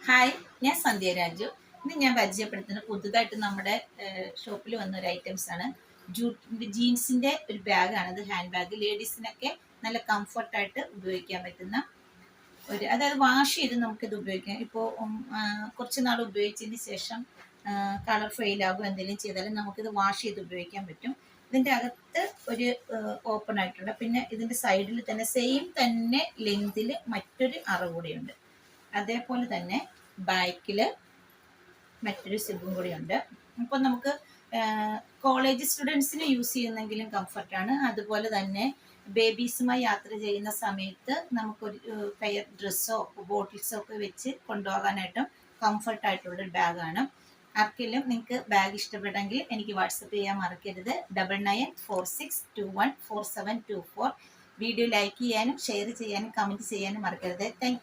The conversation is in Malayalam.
ഹായ്, ഞാൻ സന്ധ്യ രാജു. ഇന്ന് ഞാൻ പരിചയപ്പെടുത്തുന്ന പുതുതായിട്ട് നമ്മുടെ ഷോപ്പിൽ വന്ന ഒരു ഐറ്റംസ് ആണ്. ജീൻസിന്റെ ഒരു ബാഗാണ്. ഇത് ഹാൻഡ് ബാഗ്. ലേഡീസിനൊക്കെ നല്ല കംഫർട്ടായിട്ട് ഉപയോഗിക്കാൻ പറ്റുന്ന അതായത് വാഷ് ചെയ്ത് നമുക്കിത് ഉപയോഗിക്കാം. ഇപ്പോൾ കുറച്ച് നാൾ ഉപയോഗിച്ചതിന് ശേഷം കളർ ഫെയിൽ ആകും എന്തെങ്കിലും ചെയ്താലും നമുക്കിത് വാഷ് ചെയ്ത് ഉപയോഗിക്കാൻ പറ്റും. ഇതിൻ്റെ അകത്ത് ഒരു ഓപ്പൺ ആയിട്ടുണ്ട്. പിന്നെ ഇതിൻ്റെ സൈഡിൽ തന്നെ സെയിം തന്നെ ലെങ്തിൽ മറ്റൊരു അറവ് കൂടിയുണ്ട്. അതേപോലെ തന്നെ ബാക്കിൽ മറ്റൊരു സിബും കൂടി ഉണ്ട്. അപ്പോൾ നമുക്ക് കോളേജ് സ്റ്റുഡൻസിന് യൂസ് ചെയ്യുന്നെങ്കിലും കംഫർട്ടാണ്. അതുപോലെ തന്നെ ബേബീസുമായി യാത്ര ചെയ്യുന്ന സമയത്ത് നമുക്കൊരു പെയർ ഡ്രസ്സോ ബോട്ടിൽസോ ഒക്കെ വെച്ച് കൊണ്ടുപോകാനായിട്ടും കംഫർട്ടായിട്ടുള്ളൊരു ബാഗാണ്. ആർക്കെങ്കിലും നിങ്ങൾക്ക് ബാഗ് ഇഷ്ടപ്പെട്ടെങ്കിൽ എനിക്ക് വാട്സപ്പ് ചെയ്യാൻ മറക്കരുത്. 9946214724. വീഡിയോ ലൈക്ക് ചെയ്യാനും ഷെയർ ചെയ്യാനും കമൻറ്റ് ചെയ്യാനും മറക്കരുത്. താങ്ക്